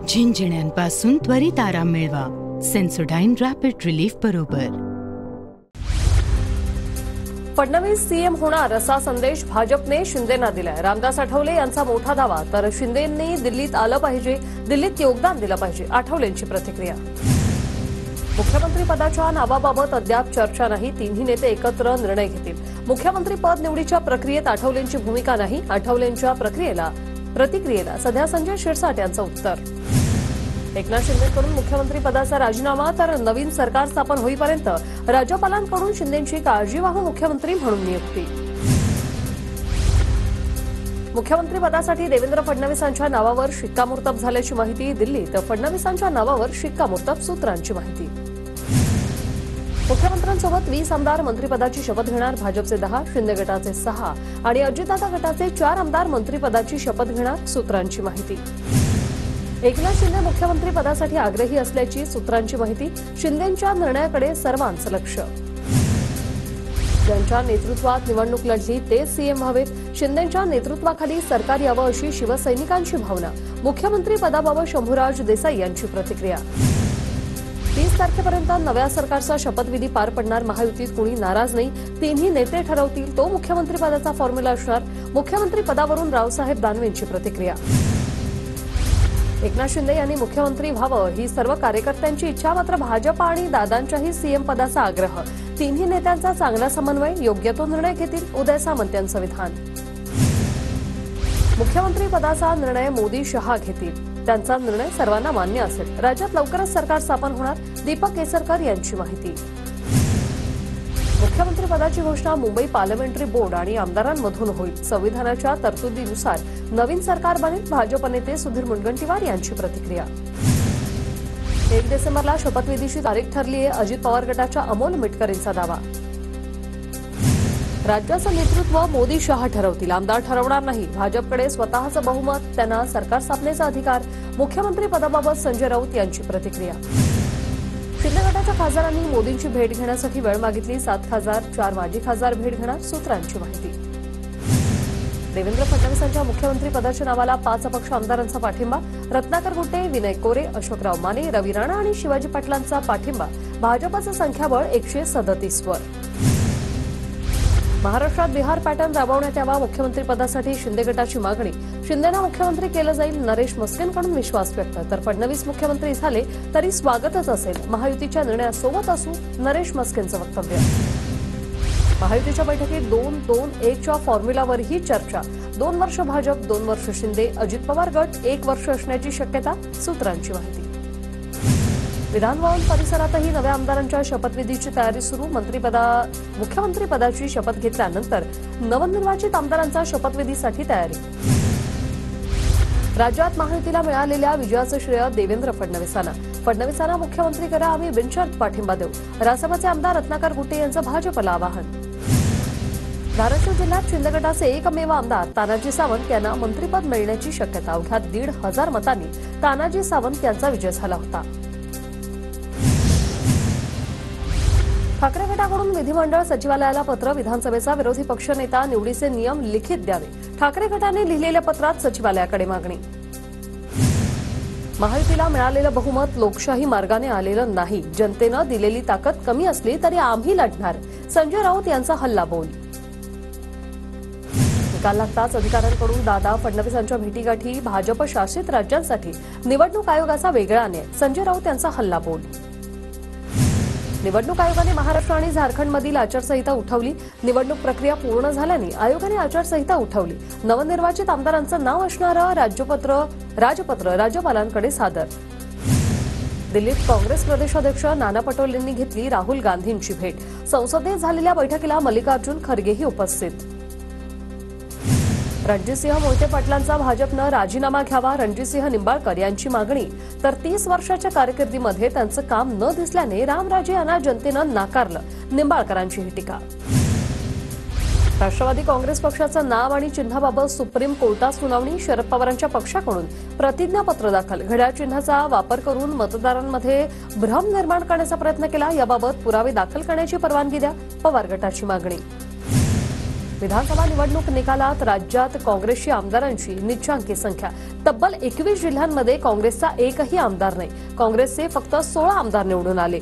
झिंझिण्यांपासून त्वरित आराम मिळवा सेन्सोडाइन रॅपिड रिलीफ बरोबर. फडणवीस सीएम होणार असा संदेश भाजपने शिंदेंना दिलाय. रामदास आठवले यांचा मोठा दावा, तर शिंदेंनी दिल्लीत आलं पाहिजे, दिल्लीत योगदान दिलं पाहिजे. आठवलेंची प्रतिक्रिया. मुख्यमंत्री पदाच्या नावाबाबत अद्याप चर्चा नाही. तिन्ही नेते एकत्र निर्णय घेतील. मुख्यमंत्री पद निवडीच्या प्रक्रियेत आठवलेंची भूमिका नाही. आठवलेंच्या प्रतिक्रियेला सध्या संजय शिरसाट यांचं उत्तर. एकनाथ शिंदेकडून मुख्यमंत्री पदाचा राजीनामा, तर नवीन सरकार स्थापन होईपर्यंत राज्यपालांकडून शिंदेंची काळजीवाहू मुख्यमंत्री म्हणून नियुक्ती. मुख्यमंत्री पदासाठी देवेंद्र फडणवीसांच्या नावावर शिक्कामोर्तब झाल्याची माहिती दिल्ली, तर फडणवीसांच्या नावावर शिक्कामोर्तब सूत्रांची माहिती. मुख्यमंत्र्यांसोबत 20 आमदार मंत्रिपदाची शपथ घेणार. भाजपचे 10, शिंदे गटाचे 6 आणि अजितदादा गटाचे 4 आमदार मंत्रिपदाची शपथ घेणार. सूत्रांची माहिती. एकनाथ शिंदे मुख्यमंत्री पदासाठी आग्रही असल्याची सूत्रांची माहिती. शिंदेंच्या निर्णयाकडे सर्वांचं लक्ष. ज्यांच्या नेतृत्वात निवडणूक लढली तेच सीएम व्हावेत. शिंदेंच्या नेतृत्वाखाली सरकार यावं अशी शिवसैनिकांची भावना. मुख्यमंत्री पदाबाबत शंभूराज देसाई यांची प्रतिक्रिया. 30 तारखेपर्यंत नव्या सरकारचा शपथविधी पार पडणार. महायुतीत कुणी नाराज नाही. तिन्ही नेते ठरवतील तो मुख्यमंत्री पदाचा फॉर्म्युला असणार. मुख्यमंत्री पदावरून रावसाहेब दानवेंची प्रतिक्रिया. एकनाथ शिंदे यांनी मुख्यमंत्री व्हावं ही सर्व कार्यकर्त्यांची इच्छा, मात्र भाजप आणि दादांच्याही सीएम पदाचा आग्रह. तिन्ही नेत्यांचा चांगला समन्वय, योग्य तो निर्णय घेतील. उदय सामंत यांचं विधान. मुख्यमंत्री पदाचा निर्णय मोदी शहा घेतील. त्यांचा निर्णय सर्वांना मान्य असेल. राज्यात लवकरच सरकार स्थापन होणार. दीपक केसरकर यांची माहिती. मुख्यमंत्री पदाची घोषणा मुंबई पार्लमेंटरी बोर्ड आणि आमदारांमधून होईल. संविधानाच्या तरतुदीनुसार नवीन सरकार बनेल. भाजप नेते सुधीर मुनगंटीवार यांची प्रतिक्रिया. 1 डिसेंबरला शपथविधीची तारीख ठरली आहे. अजित पवार गटाच्या अमोल मिटकरींचा दावा. राज्याचं नेतृत्व मोदी शहा ठरवतील. आमदार ठरवणार नाही. भाजपकडे स्वतःचं बहुमत, त्यांना सरकार स्थापनेचा अधिकार. मुख्यमंत्री पदाबाबत संजय राऊत यांची प्रतिक्रिया. शिंदे गटाच्या खासदारांनी मोदींची भेट घेण्यासाठी वेळ मागितली. 7 खासदार, 4 माजी खासदार भेट घेणार. सूत्रांची माहिती. देवेंद्र फडणवीसांच्या मुख्यमंत्री पदाच्या नावाला 5 अपक्ष आमदारांचा पाठिंबा. रत्नाकर गुट्टे, विनय कोरे, अशोकराव माने, रवी राणा आणि शिवाजी पाटलांचा पाठिंबा. भाजपचं संख्याबळ 137 वर. महाराष्ट्रात बिहार पॅटर्न राबवण्यात यावा. मुख्यमंत्री पदासाठी शिंदे गटाची मागणी. शिंदेना मुख्यमंत्री केलं जाईल. नरेश मस्केंकडून विश्वास व्यक्त. तर फडणवीस मुख्यमंत्री झाले तरी स्वागतच असेल. महायुतीच्या निर्णयासोबत असू. नरेश मस्केंचं वक्तव्य. महायुतीच्या बैठकीत 2-2-1च्या फॉर्म्युलावरही चर्चा. 2 वर्ष भाजप, 2 वर्ष शिंदे. अजित पवार गट 1 वर्ष असण्याची शक्यता. सूत्रांची माहिती. विधानभवन परिसरातही नव्या आमदारांच्या शपथविधीची तयारी सुरू. मुख्यमंत्री पदाची शपथ घेतल्यानंतर नवनिर्वाचित आमदारांचा शपथविधीसाठी तयारी. राज्यात महायुतीला मिळालेल्या विजयाचं श्रेय देवेंद्र फडणवीसांना. फडणवीसांना मुख्यमंत्री करा, आम्ही बिनशर्त पाठिंबा देऊ. रासपाचे आमदार रत्नाकर गुट्टे यांचं भाजपला आवाहन. धाराशिव जिल्ह्यात शिंदे गटाचे एकमेव आमदार तानाजी सावंत यांना मंत्रिपद मिळण्याची शक्यता. अवघ्या 1,500 मतांनी तानाजी सावंत यांचा विजय झाला होता. ठाकरे गटाकडून विधिमंडळ सचिवालयाला पत्र. विधानसभेचा विरोधी पक्षनेता निवडीचे नियम लिखित द्यावे. ठाकरे गटाने लिहिलेल्या पत्रात सचिवालयाकडे मागणी. महायुतीला मिळालेलं बहुमत लोकशाही मार्गाने आलेलं नाही. जनतेनं दिलेली ताकद कमी असली तरी आम्ही लढणार. संजय राऊत यांचा हल्लाबोल. निकाल लागताच अधिकाऱ्यांकडून दादा फडणवीसांच्या भेटीगाठी. भाजप शासित राज्यांसाठी निवडणूक आयोगाचा वेगळा न्याय. संजय राऊत यांचा हल्लाबोल. निवडणूक आयोगाने महाराष्ट्र आणि झारखंडमधील आचारसंहिता उठवली. निवडणूक प्रक्रिया पूर्ण झाल्याने आयोगाने आचारसंहिता उठवली. नवनिर्वाचित आमदारांचं नाव असणारं राजपत्र राज्यपालांकडे सादर. दिल्लीत काँग्रेस प्रदेशाध्यक्ष नाना पटोलेंनी घेतली राहुल गांधींची भेट. संसदेत झालेल्या बैठकीला मल्लिकार्जुन खरगेही उपस्थित. रणजितसिंह मोहिते पाटलांचा भाजपनं राजीनामा घ्यावा. रणजितसिंह निंबाळकर यांची मागणी. तर 30 वर्षाच्या कारकिर्दीमध्ये त्यांचं काम न दिसल्याने रामराजे यांना जनतेनं नाकारलं. निंबाळकरांची ही टीका. राष्ट्रवादी काँग्रेस पक्षाचं नाव आणि चिन्हाबाबत सुप्रीम कोर्टात सुनावणी. शरद पवारांच्या पक्षाकडून प्रतिज्ञापत्र दाखल. घड्याळ चिन्हाचा वापर करून मतदारांमध्ये भ्रम निर्माण करण्याचा प्रयत्न केला. याबाबत पुरावे दाखल करण्याची परवानगी द्या. पवार गटाची मागणी. विधानसभा निवडणूक निकालात राज्यात काँग्रेसची आमदारांची नीचांकी संख्या. तब्बल 21 जिल्ह्यांमध्ये काँग्रेसचा एकही आमदार नाही. काँग्रेसचे फक्त 16 आमदार निवडून आले.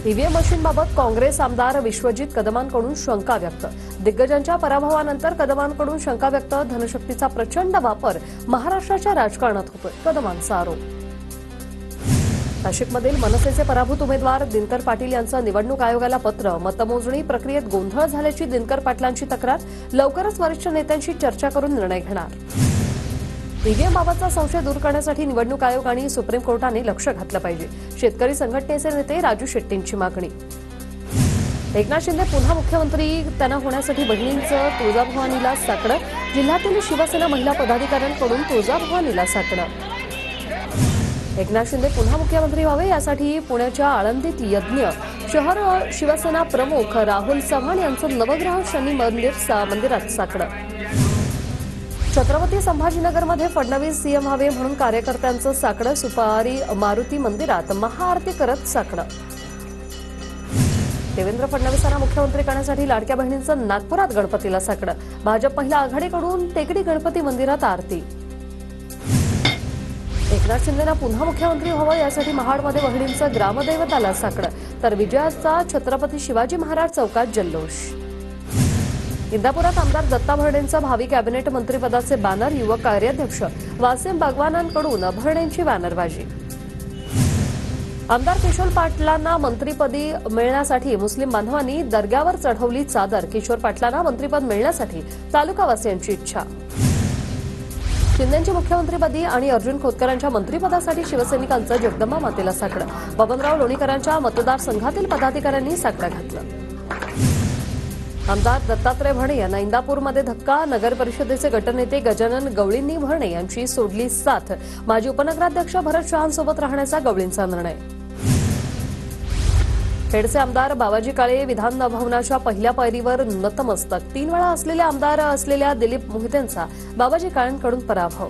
ईव्हीएम मशीनबाबत काँग्रेस आमदार विश्वजित कदमांकडून शंका व्यक्त. दिग्गजांच्या पराभवानंतर कदमांकडून शंका व्यक्त. धनशक्तीचा प्रचंड वापर महाराष्ट्राच्या राजकारणात होतोय, कदमांचा आरोप. नाशिकमधील मनसेचे पराभूत उमेदवार दिनकर पाटील यांचं निवडणूक आयोगाला पत्र. मतमोजणी प्रक्रियेत गोंधळ झाल्याची दिनकर पाटलांची तक्रार. लवकरच वरिष्ठ नेत्यांशी चर्चा करून निर्णय घेणार. ईव्हीएम बाबतचा संशय दूर करण्यासाठी निवडणूक आयोग आणि सुप्रीम कोर्टाने लक्ष घातलं पाहिजे. शेतकरी संघटनेचे नेते राजू शेट्टींची मागणी. एकनाथ शिंदे पुन्हा मुख्यमंत्री त्यांना होण्यासाठी बहिणींचं तुळजाभवानीला साकडं. जिल्ह्यातील शिवसेना महिला पदाधिकाऱ्यांकडून तुळजाभवानीला साकडं. एकनाथ शिंदे पुन्हा मुख्यमंत्री व्हावे यासाठी पुण्याच्या आळंदीत यज्ञ. शहर शिवसेना प्रमुख राहुल चव्हाण यांचं नवग्रह शनी मंदिरात साकडं. छत्रपती संभाजीनगरमध्ये फडणवीस सीएम व्हावे म्हणून कार्यकर्त्यांचं साकडं. सुपारी मारुती मंदिरात महाआरती करत साकडं. देवेंद्र फडणवीसांना मुख्यमंत्री करण्यासाठी लाडक्या बहिणींचं नागपुरात गणपतीला साकडं. भाजप महिला आघाडीकडून टेकडी गणपती मंदिरात आरती. एकनाथ शिंदेंना पुन्हा मुख्यमंत्री व्हावं यासाठी महाडमध्ये बहिणींचं ग्रामदैवताला साकडं. तर विजयाचा छत्रपती शिवाजी महाराज चौकात जल्लोष. इंदापुरात आमदार दत्ता भरडेंचं भावी कॅबिनेट मंत्रिपदाचे बॅनर. युवक कार्याध्यक्ष वासिम बागवानांकडून भरडेंची बॅनरबाजी. आमदार किशोर पाटलांना मंत्रिपदी मिळण्यासाठी मुस्लिम बांधवांनी दर्ग्यावर चढवली चादर. किशोर पाटलांना मंत्रिपद मिळण्यासाठी तालुकावासियांची इच्छा. शिंदेंची मुख्यमंत्रीपदी आणि अर्जुन खोतकरांच्या मंत्रिपदासाठी शिवसैनिकांचं जगदंबा मातेला साकडं. बबनराव लोणीकरांच्या मतदारसंघातील पदाधिकाऱ्यांनी साकडं घातलं. आमदार दत्तात्रय भरणे यांना इंदापूरमध्ये धक्का. नगर परिषदेचे गटनेते गजानन गवळींनी भरणे यांची सोडली साथ. माजी उपनगराध्यक्ष भरत शहांसोबत राहण्याचा गवळींचा निर्णय. खेडचे आमदार बाबाजी काळे विधान भवनाच्या पहिल्या पायरीवर नतमस्तक. 3 वेळा असलेले आमदार असलेल्या दिलीप मोहितेंचा बाबाजी काळेंकडून पराभव.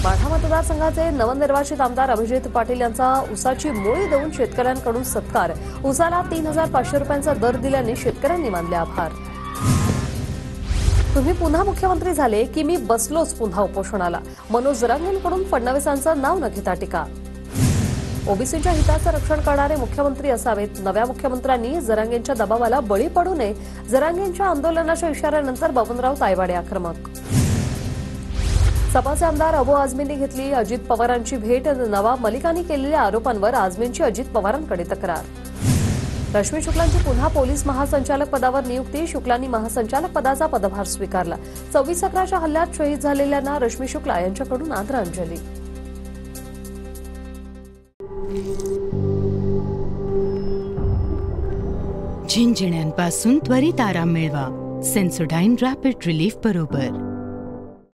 माढा मतदारसंघाचे नवनिर्वाचित आमदार अभिजित पाटील यांचा उसाची मोळी देऊन शेतकऱ्यांकडून सत्कार. उसाला 3,500 रुपयांचा दर दिल्याने शेतकऱ्यांनी मानले आभार. तुम्ही पुन्हा मुख्यमंत्री झाले की मी बसलोच पुन्हा उपोषणाला. मनोज जरांगेंकडून फडणवीसांचं नाव न घेता टीका. ओबीसीच्या हिताचं रक्षण करणारे मुख्यमंत्री असावेत. नव्या मुख्यमंत्र्यांनी जरांगेंच्या दबावाला बळी पडू नये. जरांगेंच्या आंदोलनाच्या इशाऱ्यानंतर बबनराव तायवाडे आक्रमक. सपाचे आमदार अबू आझमींनी घेतली अजित पवारांची भेट. नवाब मलिकांनी केलेल्या आरोपांवर आझमींची अजित पवारांकडे तक्रार. रश्मी शुक्लांची पुन्हा पोलीस महासंचालक पदावर नियुक्ती. शुक्लांनी महासंचालक पदाचा पदभार स्वीकारला. 26/11च्या हल्ल्यात शहीद झालेल्यांना रश्मी शुक्ला यांच्याकडून आदरांजली. झिंझिण्यांपासून त्वरित आराम मिळवा. सेन्सोडाइन रॅपिड रिलीफ बरोबर.